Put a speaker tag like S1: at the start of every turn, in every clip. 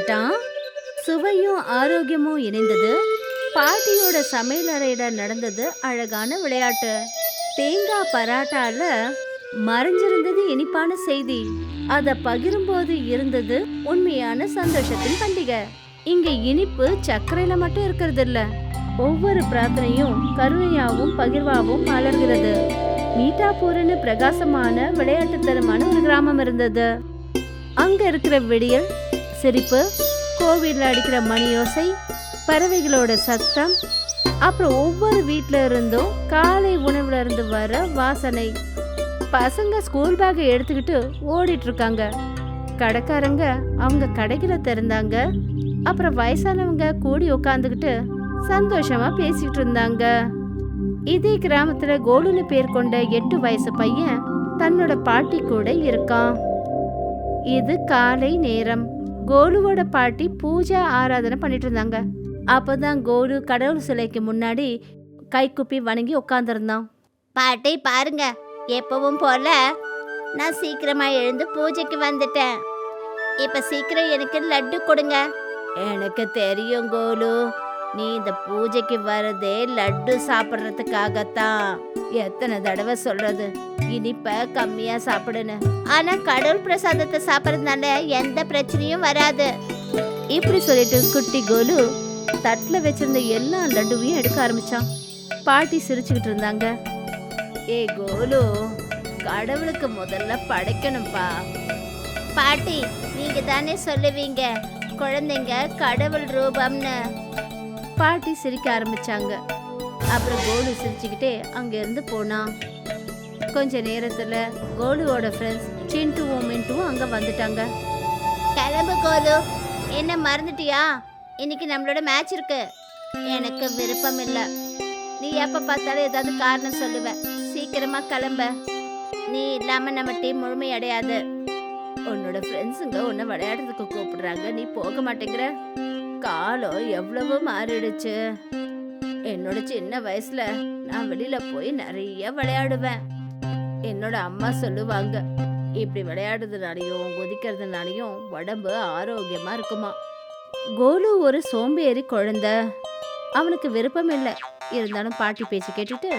S1: வந்துட்டான். சுவையும் ஆரோக்கியமும் இணைந்தது. பாட்டியோட சமையல் அறையில நடந்தது அழகான விளையாட்டு. தேங்காய் பராட்டால மறைஞ்சிருந்தது இனிப்பான செய்தி. அத பகிரும்போது இருந்தது உண்மையான சந்தோஷத்தின் பண்டிகை. இங்க இனிப்பு சர்க்கரையில மட்டும் இருக்கிறது இல்ல, ஒவ்வொரு பிரார்த்தனையும் கருணையாவும் பகிர்வாவும் மலர்கிறது. மீட்டாப்பூர்னு பிரகாசமான விளையாட்டுத்தனமான ஒரு கிராமம் இருந்தது. அங்க இருக்கிற விடியல், சிரிப்பு, கோவில்ல அடிக்கிற மணியோசை, பறவைகளோட சத்தம், அப்புறம் ஒவ்வொரு வீட்ல இருந்தும் காலை உணவுல இருந்து வர வாசனை. பசங்க ஸ்கூல் பேக்கை எடுத்துக்கிட்டு ஓடிட்டு இருக்காங்க. கடைக்காரங்க அவங்க கடைகளை திறந்தாங்க. அப்புறம் வயசானவங்க கூடி உட்காந்துக்கிட்டு சந்தோஷமா பேசிட்டு இருந்தாங்க. இதே கிராமத்துல கோலுன்னு பேர் கொண்ட 8 வயசு பையன் தன்னோட பாட்டி கூட இருக்கான். இது காலை நேரம். கோலுவோட பாட்டி பூஜை ஆராதனை பண்ணிட்டு இருந்தாங்க. அப்பதான் கோலு கடவுள் சிலைக்கு முன்னாடி கைக்குப்பி வணங்கி உட்காந்துருந்தான்.
S2: பாட்டி பாருங்க, எப்பவும் போல நான் சீக்கிரமா எழுந்து பூஜைக்கு வந்துட்டேன். இப்ப சீக்கிரம் எனக்கு லட்டு கொடுங்க.
S1: எனக்கு தெரியும் கோலு, நீ இந்த பூஜைக்கு வரதே லட்டு சாப்பிட்றதுக்காகத்தான். எத்தனை தடவை சொல்றது, இனிப்ப கம்மியா சாப்பிடுன்னு.
S2: ஆனா கடவுள் பிரசாதத்தை சாப்பிடறதுனால எந்த பிரச்சனையும் வராது.
S1: இப்படி சொல்லிட்டு குட்டி கோலு தட்டுல வச்சிருந்த எல்லா லட்டுவையும் எடுக்க ஆரம்பிச்சான். பாட்டி சிரிச்சுக்கிட்டு இருந்தாங்க. ஏ கோலு, கடவுளுக்கு முதல்ல படைக்கணும்பா.
S2: பாட்டி, நீங்க தானே சொல்லுவீங்க குழந்தைங்க கடவுள் ரூபம்னு.
S1: பாட்டி சிரிக்க ஆரம்பிச்சாங்க. அப்புறம் கோலு சிரிச்சுக்கிட்டே அங்க இருந்து போனான். கொஞ்ச நேரத்துல கோலுவோட ஃப்ரெண்ட்ஸ் சிண்டுவும் மின்ட்டுவும் அங்க வந்துட்டாங்க.
S2: கிளம்பு கோலு, என்ன மறந்துட்டியா? இன்னைக்கு நம்மளோட மேட்ச் இருக்கு. எனக்கு விருப்பம் இல்ல. நீ எப்ப பார்த்தாலும் ஏதாவது காரணம் சொல்லுவ. சீக்கிரமா கிளம்ப. நீ இல்லாம நம்ம டீம் முழுமை அடையாது.
S1: உன்னோட ஃப்ரெண்ட்ஸுங்க உன்னை விளையாடுறதுக்கு கூப்பிடுறாங்க, நீ போக மாட்டேங்கிற. காலம் எவ்வளவு மாறிடுச்சு. என்னோட சின்ன வயசுல நான் வெளியில போய் நிறைய விளையாடுவேன். என்னோட அம்மா சொல்லுவாங்க, இப்படி விளையாடுறதுனாலையும் குதிக்கிறதுனாலையும் உடம்பு ஆரோக்கியமா இருக்குமா. கோலு ஒரு சோம்பேறி குழந்தை. அவனுக்கு விருப்பம் இல்லை. இருந்தாலும் பாட்டி பேச்சு கேட்டுட்டு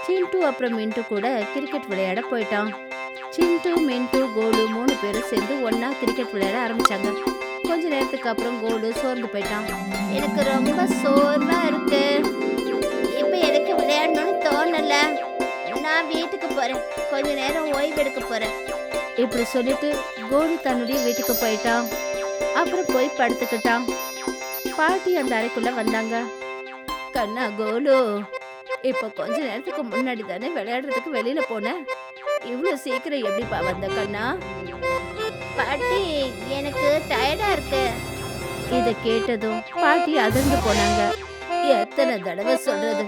S1: சிண்டு அப்புறம் மின்ட்டு கூட கிரிக்கெட் விளையாட போயிட்டான். சிண்டு, மின்ட்டு, கோலு 3 பேரும் சேர்ந்து ஒன்னா கிரிக்கெட் விளையாட ஆரம்பிச்சாங்க. கொஞ்ச நேரத்துக்கு அப்புறம் கோலு சோர்ந்து போயிட்டான்.
S2: எனக்கு ரொம்ப சோர்வா இருக்கு. இப்ப எனக்கு விளையாடணும்னு தோணல. நான் வீட்டுக்கு போறேன். கொஞ்ச நேரம் ஓய்வு எடுக்க போறேன்.
S1: இப்படி சொல்லிட்டு கோலு தன்னுடைய வீட்டுக்கு போயிட்டான். அப்புறம் போய் படுத்துக்கிட்டான். பாட்டி அந்த அறைக்குள்ள வந்தாங்க. கண்ணா கோலு, இப்ப கொஞ்ச நேரத்துக்கு முன்னாடி தானே விளையாடுறதுக்கு வெளியில போனேன். இவ்வளவு சீக்கிரம் எப்படிப்பா வந்த கண்ணா?
S2: பாட்டி, எனக்கு டயர்டா இருக்கு.
S1: இத கேட்டதும் பாட்டி அதிர்ந்து போனாங்க. எத்தனை தடவை சொல்றது,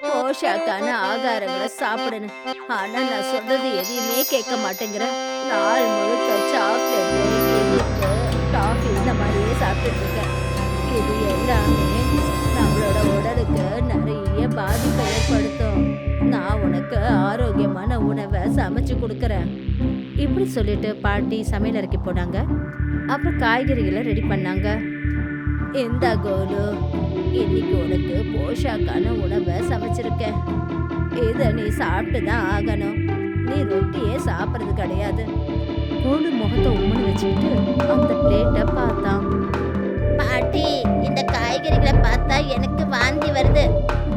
S1: போஷாக்கான ஆகாரங்களை சாப்பிடணும். ஆனா நான் சொல்றது எதையுமே கேட்க மாட்டேங்கிற. நாள் முழுக்க சாக்லேட், இனிப்பு, டாஃபி இந்த மாதிரியே சாப்பிட்டுட்டு இருக்கேன். இது எல்லாமே நம்மளோட உடலுக்கு நிறைய பாதிப்பை ஏற்படுத்தும். நான் உனக்கு ஆரோக்கியமான உணவை சமைச்சு கொடுக்கறேன். இப்படி சொல்லிட்டு பாட்டி சமையல் அறைக்கு போனாங்க. அப்புறம் காய்கறிகளை ரெடி பண்ணாங்க. இந்த கோலு, இன்னைக்கு உனக்கு போஷாக்கான உணவை சமைச்சிருக்கேன். இதை நீ சாப்பிட்டு தான் ஆகணும். நீ ரொட்டியே சாப்பிட்றது கிடையாது. கோலு முகத்தை உம்முன்னு வச்சுக்கிட்டு அந்த பிளேட்டை பார்த்தான்.
S2: பாட்டி, இந்த காய்கறிகளை பார்த்தா எனக்கு வாந்தி வருது.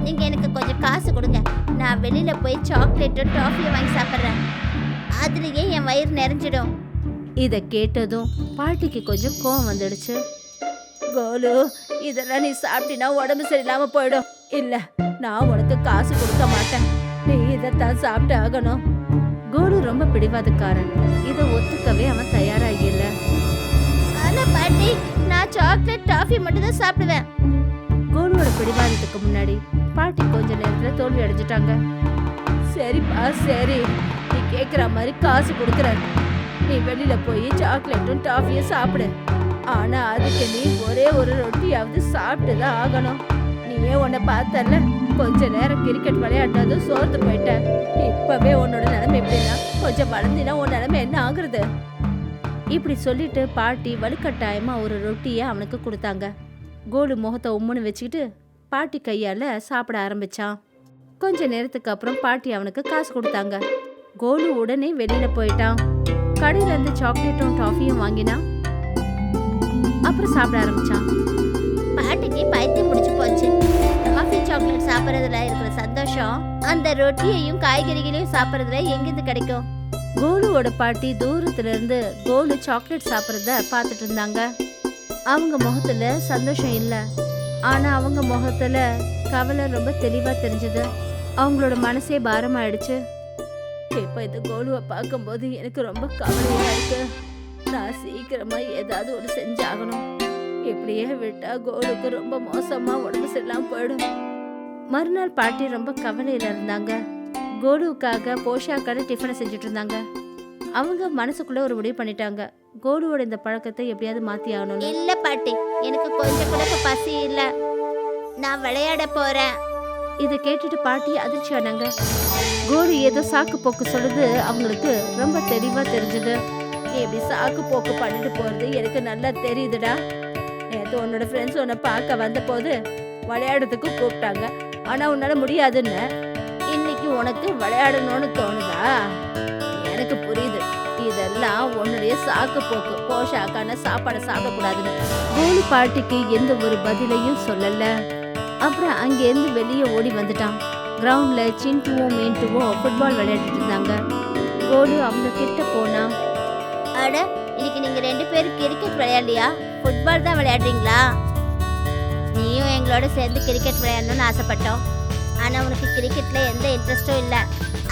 S2: நீங்க எனக்கு கொஞ்சம் காசு கொடுங்க. நான் வெளியில போய் சாக்லேட்டும் டாஃபியும் வாங்கி சாப்பிட்றேன். அதுலயே என் வயிறு நிறைஞ்சிடும்.
S1: இதை கேட்டதும் பாட்டிக்கு கொஞ்சம் கோவம் வந்துடுச்சு. கோலு, இதெல்லாம் நீ சாப்பிட்டினா உடம்பு சரியில்லாம போயிடும். இல்ல, நான் உனக்கு காசு கொடுக்க மாட்டேன். நீ இதைத்தான் சாப்பிட்டு ஆகணும். கோலு ரொம்ப பிடிவாதக்காரன். இதை ஒத்துக்கவே அவன் தயாராகி இல்ல.
S2: ஆனா பாட்டி, நான் சாக்லேட் டாஃபி மட்டும் தான் சாப்பிடுவேன்.
S1: கோலுவோட பிடிவாதத்துக்கு முன்னாடி பாட்டி கொஞ்ச நேரத்துல தோல்வி அடைஞ்சிட்டாங்க. சரிப்பா சரி, நீ கேக்குற மாதிரி காசு கொடுக்குற. நீ வெளியில போய் சாக்லேட்டும் டாஃபியும் சாப்பிடு. ஆனா அதுக்கு நீ ஒரே ஒரு ரொட்டியாவது சாப்பிட்டு தான் ஆகணும். நீயே உன்னை பார்த்தல, கொஞ்ச நேரம் கிரிக்கெட் விளையாடினதும் சோர்ந்து போயிட்ட. இப்பவே உன்னோட நிலைமை எப்படின்னா, கொஞ்சம் வளர்ந்தினா உன் நிலைமை என்ன ஆகுறது? இப்படி சொல்லிட்டு பாட்டி வலுக்கட்டாயமா ஒரு ரொட்டியை அவனுக்கு கொடுத்தாங்க. கோலு முகத்தை உம்முன்னு வச்சுக்கிட்டு பாட்டி கையால சாப்பிட ஆரம்பிச்சான். கொஞ்ச நேரத்துக்கு அப்புறம் பாட்டி அவனுக்கு காசு கொடுத்தாங்க. கோலு உடனே வெளியில போயிட்டான். கடையில இருந்து சாக்லேட்டும் டாஃபியும் வாங்கினான். அப்புறம் சாப்பிட ஆரம்பிச்சான்.
S2: பாட்டிக்கு பைத்தியம் முடிச்சு போச்சு. காஃபி சாக்லேட் சாப்பிட்றதுல இருக்கிற சந்தோஷம் அந்த ரொட்டியையும் காய்கறிகளையும் சாப்பிட்றதுல எங்கிருந்து கிடைக்கும்?
S1: கோலுவோட பாட்டி தூரத்துல இருந்து கோலு சாக்லேட் சாப்பிட்றத பார்த்துட்டு இருந்தாங்க. அவங்க முகத்துல சந்தோஷம் இல்லை, ஆனா அவங்க முகத்துல கவலை ரொம்ப தெளிவா தெரிஞ்சது. அவங்களோட மனசே பாரமாயிடுச்சு. இப்ப இந்த கோலுவை பார்க்கும்போது எனக்கு ரொம்ப கவலையா இருக்கு. நான் சீக்கிரமா ஏதாவது ஒரு செஞ்சாகணும். இப்படியே விட்டா கோலுக்கு ரொம்ப மோசமா உடம்பு சரியில்லாம போயிடும். மறுநாள் பாட்டி ரொம்ப கவலையில இருந்தாங்க. கோலுவுக்காக போஷாக்கான டிஃபனை செஞ்சுட்டு இருந்தாங்க. அவங்க மனசுக்குள்ள ஒரு முடிவு பண்ணிட்டாங்க. கோலுவோட இந்த பழக்கத்தை எப்படியாவது மாத்தி ஆகணும்னு.
S2: இல்ல பாட்டி, எனக்கு கொஞ்சம் கூட இப்ப பசி இல்ல. நான் விளையாட போறேன்.
S1: இதை கேட்டுட்டு பாட்டி அதிர்ச்சி ஆனாங்க. கோலு ஏதோ சாக்கு போக்கு சொல்லுது அவங்களுக்கு ரொம்ப தெளிவா தெரிஞ்சது. இப்படி சாக்கு போக்கு பண்ணிட்டு போறது எனக்கு நல்லா தெரியுதுடா. நேற்று உன்னோட ஃப்ரெண்ட்ஸ் உன்னை பார்க்க வந்த போது விளையாடுறதுக்கு கூப்பிட்டாங்க, ஆனா உன்னால முடியாதுன்னு. இன்னைக்கு உனக்கு விளையாடணும்னு தோணுதா? எனக்கு புரியுது, இதெல்லாம் உன்னுடைய சாக்கு போக்கு. போஷாக்கான சாப்பாடை சாப்பிடக்கூடாதுன்னு. கோலு பாட்டிக்கு எந்த ஒரு பதிலையும் சொல்லல. அப்புறம் அங்கேருந்து வெளியே ஓடி வந்துட்டான். கிரவுண்ட்ல சின்ட்டுவும் மீன்ட்டுவும் ஃபுட்பால் விளையாடிட்டு இருந்தாங்க. கோலு அவங்க கிட்ட போனா,
S2: அட, இன்னைக்கு நீங்க 2 பேரும் கிரிக்கெட் விளையாடலையா? ஃபுட்பால் தான் விளையாடுறீங்களா? நீயும் எங்களோட சேர்ந்து கிரிக்கெட் விளையாடணும்னு ஆசைப்பட்டோம். ஆனா உனக்கு கிரிக்கெட்ல எந்த இன்ட்ரெஸ்டும் இல்லை.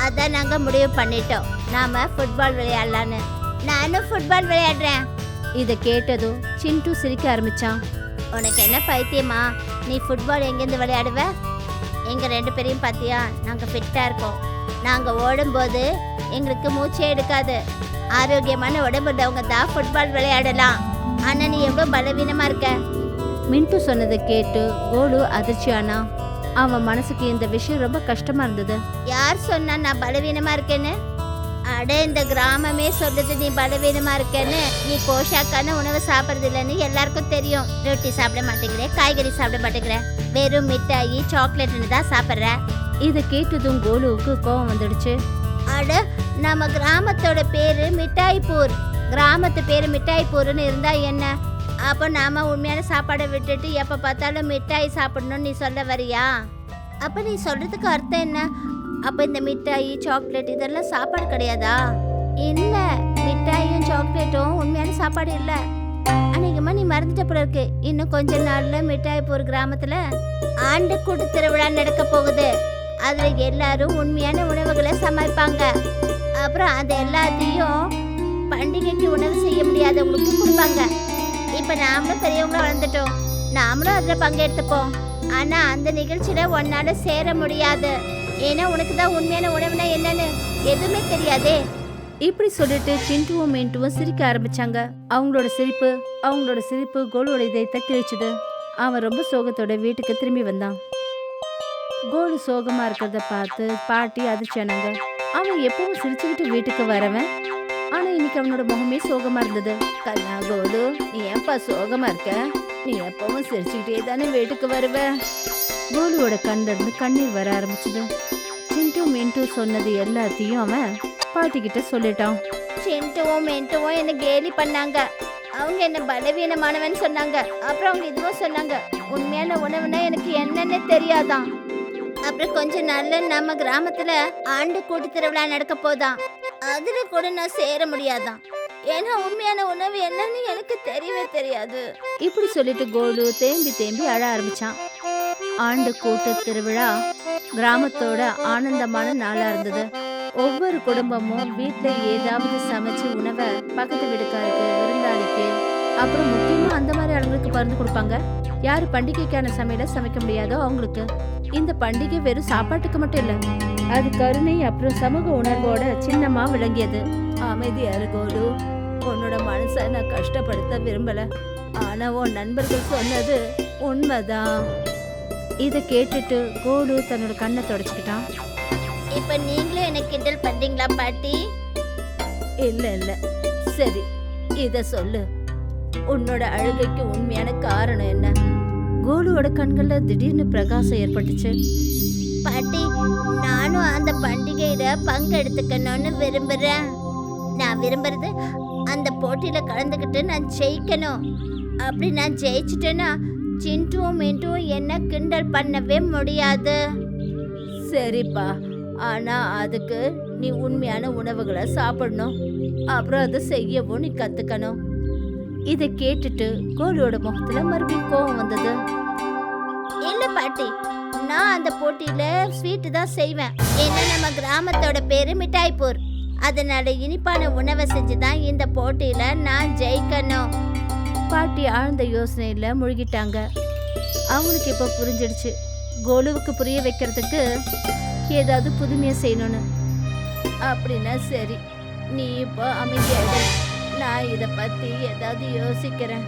S2: அதான் நாங்க முடிவு பண்ணிட்டோம், நாம ஃபுட்பால் விளையாடலான்னு. நானும் ஃபுட்பால் விளையாடுறேன்.
S1: இதை கேட்டதும் சின்ட்டு சிரிக்க ஆரம்பிச்சான்.
S2: உனக்கு என்ன பைத்தியமா? நீ ஃபுட்பால் எங்கேருந்து விளையாடுவ? எங்க 2 பேரையும் பார்த்தியா? நாங்க ஃபிட்டா இருக்கோம். நாங்க ஓடும்போது எங்களுக்கு மூச்சே எடுக்காது. ஆரோக்கியமான உடம்புள்ளவங்க தான் ஃபுட்பால் விளையாடலாம். ஆனா நீ எவ்வளவு பலவீனமா இருக்க.
S1: மின்ட்டு சொன்னதை கேட்டு கோலு அதிர்ச்சியானா. அவன் மனசுக்கு இந்த விஷயம் ரொம்ப கஷ்டமா இருந்தது.
S2: யார் சொன்னா நான் பலவீனமா இருக்கேன்னு? அட, இந்த கிராமமே சொல்லுது நீ பலவீனமா இருக்கேன்னு. நீ போஷாக்கான உணவு சாப்பிட்றது இல்லைன்னு எல்லாருக்கும் தெரியும். ரொட்டி சாப்பிட மாட்டேங்கிற, காய்கறி சாப்பிட மாட்டேங்கிற, வெறும் மிட்டாயி சாக்லேட்னு தான் சாப்பிட்ற.
S1: இதை கேட்டதும் கோலுவுக்கு கோவம் வந்துடுச்சு.
S2: அட, நம்ம கிராமத்தோட பேரு மிட்டாய்பூர். கிராமத்து பேரு மிட்டாய்பூர்னு இருந்தா என்ன? அப்போ நாம உண்மையான சாப்பாடை விட்டுட்டு எப்ப பார்த்தாலும் மிட்டாய் சாப்பிடணும்னு நீ சொல்ல வரியா? அப்ப நீ சொல்றதுக்கு அர்த்தம் என்ன? அப்ப இந்த மிட்டாய் சாக்லேட் இதெல்லாம் சாப்பாடு கிடையாதா? இல்ல, மிட்டாயும் சாக்லேட்டும் உண்மையான சாப்பாடு இல்ல. அன்னைக்குமா நீ மறந்துட்ட போல இருக்கு. இன்னும் கொஞ்ச நாள்ல மிட்டாய்பூர் கிராமத்துல ஆண்டு கூட்டு திருவிழா நடக்க போகுது. அதுல எல்லாரும் உண்மையான உணவுகளை சமைப்பாங்க. அப்புறம் அது எல்லாத்தையும் பண்டிகைக்கு உணவு செய்ய முடியாதவங்களுக்கு கொடுப்பாங்க. இப்ப நாமளும் பெரியவங்கள வளர்ந்துட்டோம், நாமளும் அதுல பங்கெடுத்துப்போம். ஆனா அந்த நிகழ்ச்சியில உன்னால சேர முடியாது. ஏன்னா உனக்கு தான் உண்மையான உணவுனா என்னன்னு எதுவுமே தெரியாதே.
S1: இப்படி சொல்லிட்டு சின்ட்டுவும் மீன்ட்டுவும் சிரிக்க ஆரம்பிச்சாங்க. அவங்களோட சிரிப்பு கோலுவோட இதயத்தை கிழிச்சுது. அவன் ரொம்ப சோகத்தோட வீட்டுக்கு திரும்பி வந்தான். கோலு சோகமா இருக்கிறத பார்த்து பாட்டி அதிர்ச்சியானாங்க. அவன் எப்பவும் சிரிச்சுக்கிட்டு வீட்டுக்கு வரவன், ஆனா இன்னைக்கு அவனோட முகமே சோகமா இருந்தது. கண்ணா கோலு, நீ ஏன்பா சோகமா இருக்க? நீ எப்பவும் சிரிச்சுக்கிட்டே தானே வீட்டுக்கு வருவ? கோலுவோட கண்ணுல இருந்து கண்ணீர் வர ஆரம்பிச்சது. சின்ட்டு மின்ட்டு சொன்னது எல்லாத்தையும் அவன் பாட்டி கிட்ட சொல்லிட்டான்.
S2: சின்ட்டுவும் மின்ட்டுவும் என்ன கேலி பண்ணாங்க. அவங்க என்ன பலவீனமானவன் சொன்னாங்க. அப்புறம் அவங்க இதுவும் சொன்னாங்க, உண்மையான உணவுனா எனக்கு என்னன்னு தெரியாதான். அப்புறம் கொஞ்ச நாள்ல நம்ம கிராமத்துல ஆண்டு கூட்டு திருவிழா நடக்க போதான். அதுல கூட நான் சேர முடியாதான். ஏன்னா உண்மையான உணவு என்னன்னு எனக்கு தெரியவே தெரியாது.
S1: இப்படி சொல்லிட்டு கோலு தேம்பி தேம்பி அழ ஆரம்பிச்சான். ஆண்டு கூட்டு திருவிழா கிராமத்தோட ஆனந்தமான நாளா இருந்தது. ஒவ்வொரு குடும்பமும் வீட்டுல ஏதாவது சமைச்சு உணவை பக்கத்து வீட்டுக்காருக்கு, விருந்தாளிக்கு, அப்புறம் முக்கியமா அந்த மாதிரி ஆளுங்களுக்கு பகிர்ந்து கொடுப்பாங்க. யாரு பண்டிகைக்கான சமையல சமைக்க முடியாதோ அவங்களுக்கு. இந்த பண்டிகை வெறும் சாப்பாட்டுக்கு மட்டும் இல்ல, அது கருணை அப்புறம் சமூக உணர்வோட சின்னமா விளங்கியது. அமைதியா கோலு, உன்னோட மனசை நான் கஷ்டப்படுத்த விரும்பல, ஆனா உன் நண்பர்கள் சொன்னது உண்மைதான். இத கேட்டுட்டு கோலு தன்னோட கண்ணை தொடச்சுக்கிட்டான்.
S2: இப்ப நீங்களும் என்ன கிண்டல் பண்றீங்களா பாட்டி?
S1: இல்ல இல்ல, சரி, இத சொல்லு, உன்னோட அழுகைக்கு உண்மையான காரணம் என்ன? கோலுவோட கண்கள்ல திடீர்னு பிரகாசம் ஏற்பட்டுச்சு.
S2: பாட்டி, நானும் அந்த பண்டிகையில பங்கெடுத்துக்கணும்னு விரும்புறேன். நான் விரும்புறது அந்த போட்டியில கலந்துக்கிட்டு நான் ஜெயிக்கணும். அப்படி நான் ஜெயிச்சிட்டேன்னா சிண்டுவும் மிண்டுவும் என்ன கிண்டல் பண்ணவே முடியாது.
S1: சரிப்பா, ஆனா அதுக்கு நீ உண்மையான உணவுகளை சாப்பிடணும். அப்புறம் அதை செய்யவும் நீ கத்துக்கணும். இதை கேட்டுட்டு கோலுவோட முகத்துல மறுபடியும் கோவம் வந்தது.
S2: இல்ல பாட்டி, நான் அந்த போட்டியில ஸ்வீட்டு தான் செய்வேன். ஏன்னா நம்ம கிராமத்தோட பேரு மிட்டாய்பூர். அதனால இனிப்பான உணவை செஞ்சு தான் இந்த போட்டியில நான் ஜெயிக்கணும்.
S1: பாட்டி ஆழ்ந்த யோசனையில முழுகிட்டாங்க. அவங்களுக்கு இப்ப புரிஞ்சிடுச்சு, கோலுவுக்கு புரிய வைக்கிறதுக்கு ஏதாவது புதுமையா செய்யணும்னு. அப்படின்னா சரி, நீ இப்போ அமைதியாயிடு, நான் இத பத்தி ஏதாவது யோசிக்கிறேன்.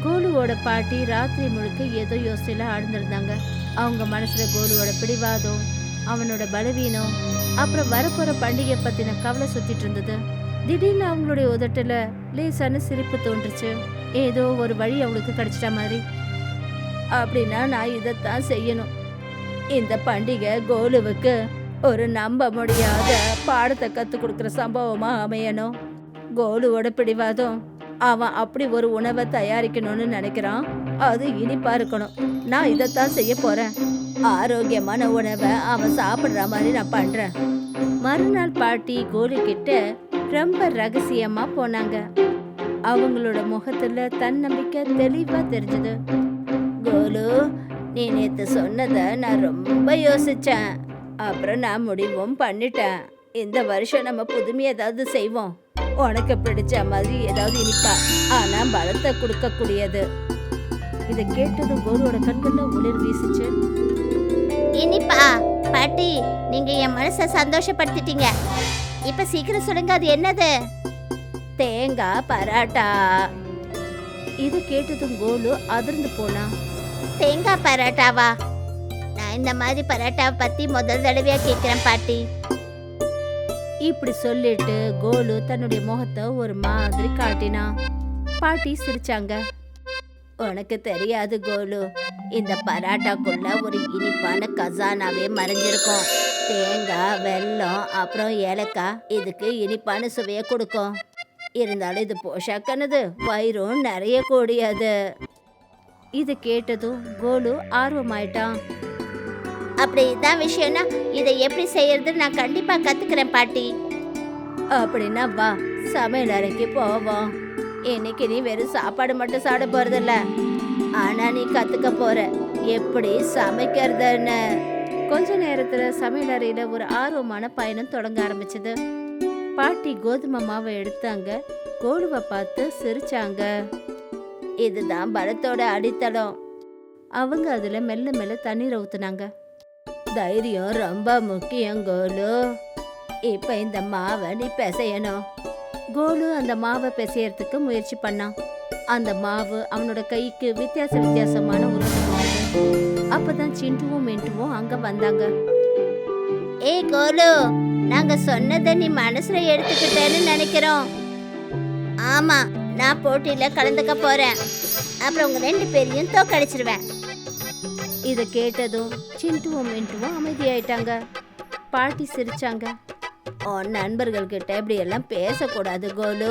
S1: கோலுவோட பாட்டி ராத்திரி முழுக்க ஏதோ யோசனையில ஆழ்ந்திருந்தாங்க. அவங்க மனசுல கோலுவோட பிடிவாதம், அவனோட பலவீனம், அப்புறம் வரப்போற பண்டிகை பத்தின கவலை சுத்திட்டு இருந்தது. திடீர்னு அவங்களுடைய உதட்டுல லேசான சிரிப்பு தோன்றுச்சு. ஏதோ ஒரு வழி அவங்களுக்கு கிடைச்சிட்ட மாதிரி. அப்படின்னா நான் இதைத்தான் செய்யணும். இந்த பண்டிகை கோலுவுக்கு ஒரு நம்ப முடியாத பாடத்தை கத்து கொடுக்குற சம்பவமா அமையணும். கோலுவோட பிடிவாதம், அவன் அப்படி ஒரு உணவை தயாரிக்கணும்னு நினைக்கிறான், அது இனிப்பா இருக்கணும். நான் இதைத்தான் செய்ய போறேன். ஆரோக்கியமான உணவை அவன் சாப்பிடுற மாதிரி நான் பண்றேன். மறுநாள் பாட்டி கோலு கிட்ட ரொம்ப ரகசியமா போனாங்க. அவங்களோட முகத்துல தன்னம்பிக்கை தெளிவா தெரிஞ்சது. கோலு, நீ நேத்து சொன்னதை நான் ரொம்ப யோசிச்சேன். அப்புறம் நான் முடிவும் பண்ணிட்டேன். இந்த வருஷம் நம்ம புதுமையா ஏதாவது செய்வோம். உனக்கு பிடிச்ச மாதிரி ஏதாவது இனிப்பா, ஆனா பலத்தை கொடுக்க கூடியது. இதை கேட்டதும் கோலுவோட கண்கள்ல ஒளிர் வீசிச்சு.
S2: இனிப்பா? பாட்டி, நீங்க என் மனசை சந்தோஷப்படுத்திட்டீங்க. இப்ப சீக்கிரம் சொல்லுங்க, அது என்னது?
S1: தேங்காய் பராட்டா. இதை கேட்டதும் கோலு அதிர்ந்து போனா.
S2: தேங்காய் பரோட்டாவா? நான் இந்த மாதிரி பரோட்டாவை பத்தி முதல் தடவையா கேட்கிறேன் பாட்டி.
S1: இப்படி சொல்லிட்டு கோலு தன்னுடைய முகத்தை ஒரு மாதிரி காட்டினான். பாட்டி சிரிச்சாங்க. உனக்கு தெரியாது கோலு, இந்த பராட்டாக்குள்ள ஒரு இனிப்பான கசானாவே மறைஞ்சிருக்கும். தேங்காய், வெல்லம், அப்புறம் ஏலக்காய் இதுக்கு இனிப்பான சுவையை கொடுக்கும். இருந்தாலும் இது போஷாக்கானது, வயிறும் நிறைய கூடியது. இதை கேட்டதும் கோலு ஆர்வமாயிட்டான்.
S2: அப்படி இதான் விஷயம்னா இதை எப்படி செய்யறதுன்னு நான் கண்டிப்பா கத்துக்கிறேன் பாட்டி.
S1: அப்படின்னா வா, சமையல் அறைக்கு போவோம். இன்னைக்கு நீ வெறும் சாப்பாடு மட்டும் சாப்பிட போறதில்ல, ஆனா நீ கத்துக்க போற எப்படி சமைக்கிறதுன்னு. கொஞ்ச நேரத்துல சமையல் அறையில ஒரு ஆர்வமான பயணம் தொடங்க ஆரம்பிச்சது. பாட்டி கோதுமை மாவை எடுத்தாங்க. கோலுவை பார்த்து சிரிச்சாங்க. இதுதான் பலத்தோட அடித்தளம். அவங்க அதுல மெல்ல மெல்ல தண்ணீரை ஊத்துனாங்க. தைரியம் ரொம்ப முக்கியம் கோலு. இப்ப இந்த மாவை நீ பிசையணும். கோலு அந்த மாவை பிசையறதுக்கு முயற்சி பண்ணான். அந்த மாவு அவனோட கைக்கு வித்தியாசமான உணர்வு கொடுத்தது. அப்பதான் சிண்டுவும் மிண்டுவும் அங்க வந்தாங்க.
S2: ஏய் கோலு, நாங்க சொன்னதை நீ மனசுல எடுத்துக்கிட்டேன்னு நினைக்கிறோம். ஆமா, நான் போட்டியில கலந்துக்க போறேன். அப்புறம் உங்க 2 பேரையும் தோக்கடிச்சிருவேன்.
S1: இதை கேட்டதும் சிண்டுவும் மிண்டுவும் அமைதியாயிட்டாங்க. பாட்டி சிரிச்சாங்க. உன் நண்பர்கள் கிட்ட இப்படி எல்லாம் பேசக்கூடாது கோலு.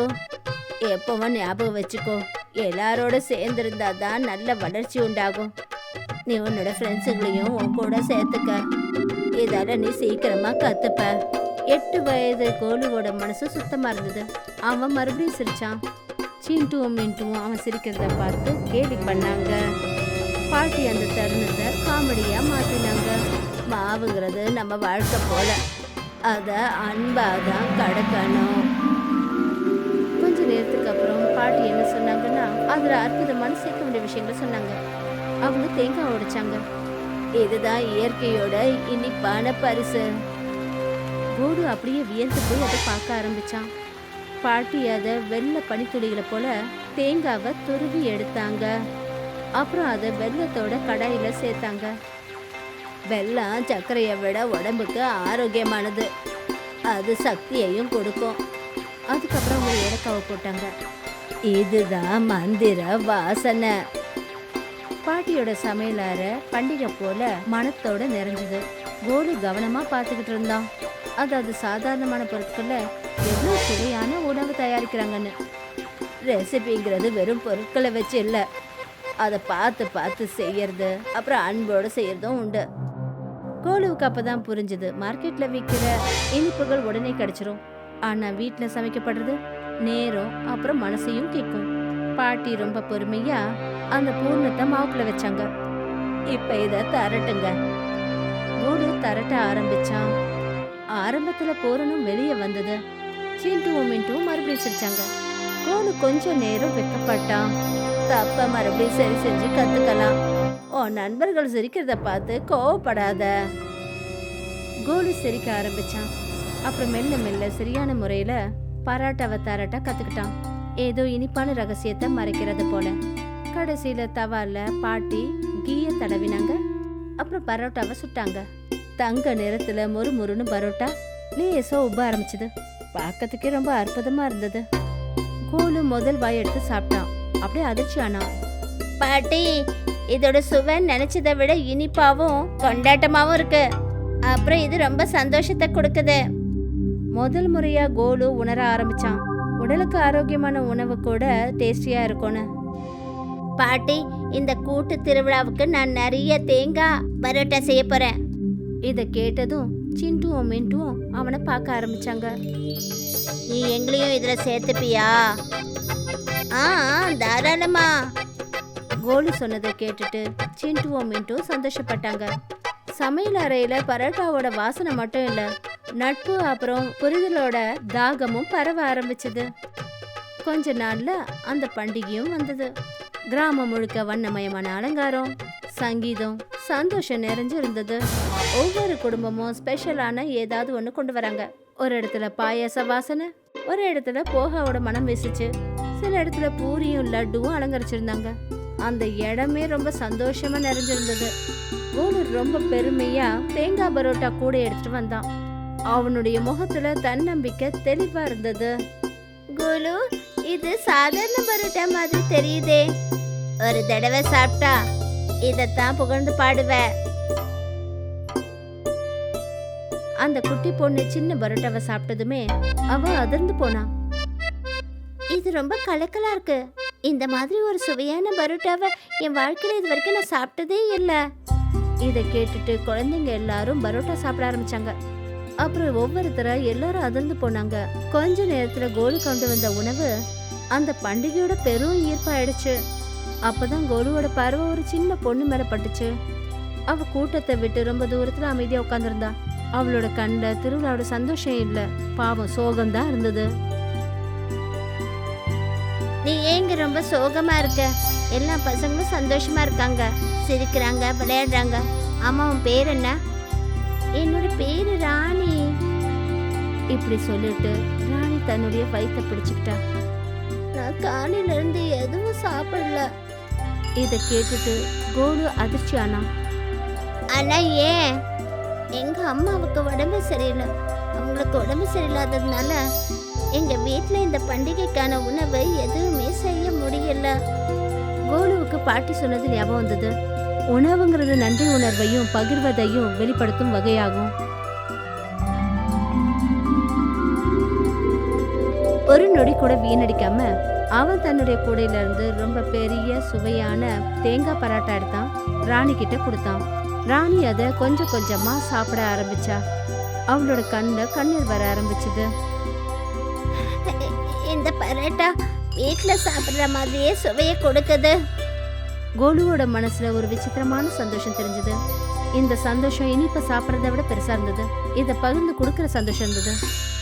S1: எப்பவும் ஞாபகம் வச்சுக்கோ, எல்லாரோட சேர்ந்திருந்தா தான் நல்ல வளர்ச்சி உண்டாகும். நீ உன்னோட ஃப்ரெண்ட்ஸுங்களையும் உன் கூட சேர்த்துக்க. இதால நீ சீக்கிரமா கத்துப்ப. 8 வயது கோலுவோட மனசு சுத்தமா இருந்தது. அவன் மறுபடியும் சிரிச்சான். சிண்டுவும் மிண்டுவும் அவன் சிரிக்கிறத பார்த்து கேலி பண்ணாங்க. பாட்டி அந்த தருணத்தை காமெடியா மாத்தினாங்க. மாவுங்கிறது நம்ம வாழ்க்கை போல, அத அன்பாதான் கடக்கணும். கொஞ்ச நேரத்துக்கு அப்புறம் பாட்டி என்ன சொன்னாங்கன்னா, அதுல அற்புதமான சேர்க்க வேண்டிய விஷயங்களை சொன்னாங்க. அவங்க தேங்காய் உடைச்சாங்க. இதுதான் இயற்கையோட இனிப்பான பரிசு. கோடு அப்படியே வியந்து போய் அதை பார்க்க ஆரம்பிச்சான். பாட்டி அதை வெள்ளை பனித்துளிகளை போல தேங்காவை துருவி எடுத்தாங்க. அப்புறம் அதை வெள்ளத்தோட கடாயில சேர்த்தாங்க. வெல்லம் சர்க்கரையை விட உடம்புக்கு ஆரோக்கியமானது, அது சக்தியையும் கொடுக்கும். அதுக்கப்புறம் ஒரு ஏலக்காவை போட்டாங்க. இதுதான் மந்திர வாசனை. பாட்டியோட சமையலற பண்டிகை போல மனத்தோட நிறைஞ்சது. கோலு கவனமா பார்த்துக்கிட்டு இருந்தான். அதாவது சாதாரணமான பொருட்கள்ல எவ்வளவு சுவையான உணவு தயாரிக்கிறாங்கன்னு. ரெசிபிங்கிறது வெறும் பொருட்களை வச்சு இல்லை, அதை பார்த்து பார்த்து செய்யறது, அப்புறம் அன்போடு செய்யறதும் உண்டு. கோலுவுக்கு அப்பதான் புரிஞ்சுது, மார்க்கெட்ல விற்கிற இனிப்புகள் உடனே கிடைச்சிரும், ஆனா வீட்டுல சமைக்கப்படுறது நேரம் அப்புறம் மனசையும் கேட்கும். பாட்டி ரொம்ப பொறுமையா அந்த பூர்ணத்தை மாவுக்குள்ள வச்சாங்க. இப்ப இத தரட்டுங்க. கோலு தரட்ட ஆரம்பிச்சான். ஆரம்பத்துல பூரணம் வெளியே வந்தது. சின்ட்டுவும் மின்ட்டுவும் மறுபடியும் சிரிச்சாங்க. கோலு கொஞ்சம் நேரம் வெக்கப்பட்டான். தப்ப மறுபடியும் சரி செஞ்சு கத்துக்கலாம். உன் நண்பர்கள் சிரிக்கிறத பார்த்து கோவப்படாத. கோலு சிரிக்க ஆரம்பிச்சான். அப்புறம் மெல்ல மெல்ல சரியான முறையில பராட்டாவை தரட்டா கத்துக்கிட்டான். ஏதோ இனிப்பான ரகசியத்தை மறைக்கிறது போல. கடைசியில தவால பாட்டி கீய தடவினாங்க. அப்புறம் பரோட்டாவை சுட்டாங்க. தங்க நிறத்துல முறுமுறுன்னு பரோட்டா லேசா உப்ப ஆரம்பிச்சது. பார்க்கறதுக்கே ரொம்ப அற்புதமா இருந்தது. கோலு முதல் வாய் எடுத்து சாப்பிட்டான். அப்படியே அதிர்ச்சி ஆனான்.
S2: பாட்டி, இதோட சுவை நினைச்சதை விட இனிப்பாவும் கொண்டாட்டமாவும் இருக்கு. அப்புறம் இது ரொம்ப சந்தோஷத்தை கொடுக்குது.
S1: முதல் முறையா கோலு உணர ஆரம்பிச்சான், உடலுக்கு ஆரோக்கியமான உணவு கூட டேஸ்டியா இருக்கும்னு.
S2: பாட்டி, இந்த கூட்டு திருவிழாவுக்கு நான் நிறைய தேங்காய் பரோட்டா செய்ய போறேன்.
S1: இத கேட்டதும் சின்ட்டுவும் மின்ட்டுவும் அவனை பார்க்க ஆரம்பிச்சாங்க.
S2: நீ எங்களையும் இதுல சேர்த்துப்பியா? ஆ, தாராளமா.
S1: கோலு சொன்னதை கேட்டுட்டு சின்ட்டுவும் மின்ட்டும் சந்தோஷப்பட்டாங்க. சமையல் அறையில பரோட்டாவோட வாசனை மட்டும் இல்ல, நட்பு அப்புறம் புரிதலோட தாகமும் பரவ ஆரம்பிச்சது. கொஞ்ச நாள்ல அந்த பண்டிகையும் வந்தது. கிராமம் முழுக்க வண்ணமயமான அலங்காரம், சங்கீதம், சந்தோஷம் நிறைஞ்சு இருந்தது. ஒவ்வொரு குடும்பமும் ஸ்பெஷலான ஏதாவது ஒண்ணு கொண்டு வராங்க. ஒரு இடத்துல பாயாச வாசனை, ஒரு இடத்துல போகாவோட மனம் வீசுச்சு, சில இடத்துல பூரியும் லட்டுவும் அலங்கரிச்சிருந்தாங்க. அந்த இடமே ரொம்ப சந்தோஷமா நிறைஞ்சிருந்தது. கோலு ரொம்ப பெருமையா தேங்காய் பரோட்டா கூட எடுத்துட்டு வந்தான். அவனுடைய முகத்துல தன்னம்பிக்கை தெளிவா இருந்தது.
S2: கோலு, இது சாதாரண பரோட்டா மாதிரி தெரியுதே. ஒரு தடவை சாப்பிட்டா இதத்தான் புகழ்ந்து பாடுவ.
S1: அந்த குட்டி பொண்ணு சின்ன பரோட்டாவை சாப்பிட்டதுமே அவ அதிர்ந்து போனா.
S2: இது ரொம்ப கலக்கலா இருக்கு. இந்த மாதிரி ஒரு சுவையான பரோட்டாவை என் வாழ்க்கையில இது வரைக்கும் நான் சாப்பிட்டதே இல்லை.
S1: இதை கேட்டுட்டு குழந்தைங்க எல்லாரும் பரோட்டா சாப்பிட ஆரம்பிச்சாங்க. அப்புறம் ஒவ்வொருத்தர எல்லாரும் அதிர்ந்து போனாங்க. கொஞ்ச நேரத்துல கோலு கொண்டு வந்த உணவு அந்த பண்டிகையோட பெரும் ஈர்ப்பாயிடுச்சு. அப்பதான் கோலுவோட பார்வை ஒரு சின்ன பொண்ணு மேல பட்டுச்சு. அவ கூட்டத்தை விட்டு ரொம்ப தூரத்துல அமைதியா உட்கார்ந்திருந்தா. அவளோட கண்ல திருவிழாவோட சந்தோஷம் இல்ல, பாவம் சோகம்தான் இருந்தது.
S2: நீ ஏங்க ரொம்ப சோகமா இருக்க? எல்லா பசங்களும் சந்தோஷமா இருக்காங்க, சிரிக்கிறாங்க, விளையாடுறாங்க. அம்மா, உன் பேர் என்ன? என்னோட பேரு ராணி.
S1: இப்படி சொல்லிட்டு ராணி தன்னுடைய வயித்தை பிடிச்சுக்கிட்டா.
S2: நான் காலையில இருந்து எதுவும் சாப்பிடல.
S1: இதை கேட்டுட்டு கோலு அதிர்ச்சி ஆனா.
S2: ஆனா ஏன்? எங்க அம்மாவுக்கு உடம்பு சரியில்லை. அவங்களுக்கு உடம்பு சரியில்லாததுனால எங்க வீட்டுல இந்த பண்டிகைக்கான உணவை எதுவுமே செய்ய முடியல.
S1: கோலுவுக்கு பாட்டி சொன்னது ஞாபகம் வந்தது. உணவுங்கிறது நன்றி உணர்வையும் பகிர்வதையும் வெளிப்படுத்தும் வகையாகும். ஒரு நொடி கூட வீணடிக்காம அவன் தன்னுடைய கூடையில இருந்து ரொம்ப பெரிய சுவையான தேங்காய் பராட்டா எடுத்தான். ராணி கிட்ட கொடுத்தான். ராணி அதை கொஞ்சம் கொஞ்சமா சாப்பிட ஆரம்பிச்சா. அவளோட கண்ணுல கண்ணீர் வர ஆரம்பிச்சது.
S2: இந்த பரோட்டா வீட்டுல சாப்பிடுற மாதிரியே சுவையை கொடுக்குது.
S1: கோலுவோட மனசுல ஒரு விசித்திரமான சந்தோஷம் தெரிஞ்சது. இந்த சந்தோஷம் இனிப்ப சாப்பிட்றத விட பெருசா இருந்தது. இதை பகிர்ந்து கொடுக்கற சந்தோஷம் இருந்தது.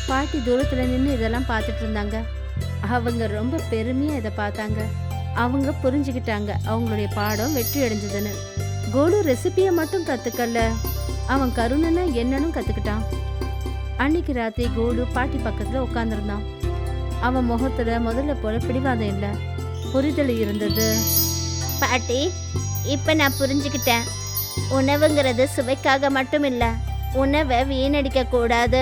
S1: பாட்டி தூரத்துல நின்று இதெல்லாம் பார்த்துட்டு இருந்தாங்க. அவங்க ரொம்ப பெருமையா இதை பார்த்தாங்க. அவங்க புரிஞ்சுக்கிட்டாங்க அவங்களுடைய பாடம் வெற்றி அடைஞ்சதுன்னு. கோலு ரெசிபியை மட்டும் கத்துக்கல, அவன் கருணைன்னா என்னன்னு கத்துக்கிட்டான். அன்னைக்கு ராத்திரி கோலு பாட்டி பக்கத்துல உட்கார்ந்துருந்தான். அவன் முகத்துல முதல்ல போல பிடிவாதம் இல்ல, புரிதல் இருந்தது.
S2: பாட்டி, இப்ப நான் புரிஞ்சுக்கிட்டேன். உணவுங்கிறது சுவைக்காக மட்டும் இல்ல, உணவை வீணடிக்க கூடாது.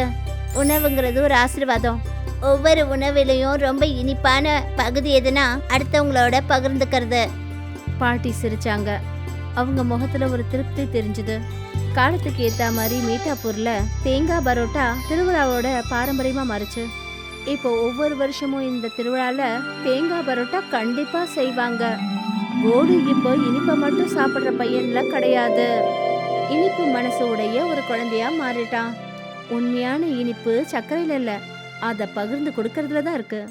S2: உணவுங்கிறது ஒரு ஆசீர்வாதம். ஒவ்வொரு உணவிலையும் ரொம்ப இனிப்பான பகுதி எதுனா அடுத்தவங்களோட பகிர்ந்துக்கிறது.
S1: பாட்டி சிரிச்சாங்க. அவங்க முகத்துல ஒரு திருப்தி தெரிஞ்சது. காலத்துக்கு ஏத்த மாதிரி மீட்டாப்பூர்ல தேங்காய் பரோட்டா திருவிழாவோட பாரம்பரியமா மாறுச்சு. இப்போ ஒவ்வொரு வருஷமும் இந்த திருவிழால தேங்காய் பரோட்டா கண்டிப்பா செய்வாங்க. கோடு இப்போ இனிப்பை மட்டும் சாப்பிடுற பையன்ல கிடையாது. இனிப்பு மனசு உடைய ஒரு குழந்தையா மாறிட்டான். உண்மையான இனிப்பு சர்க்கரையில இல்ல, அத பகிர்ந்து கொடுக்கறதுல தான் இருக்கு.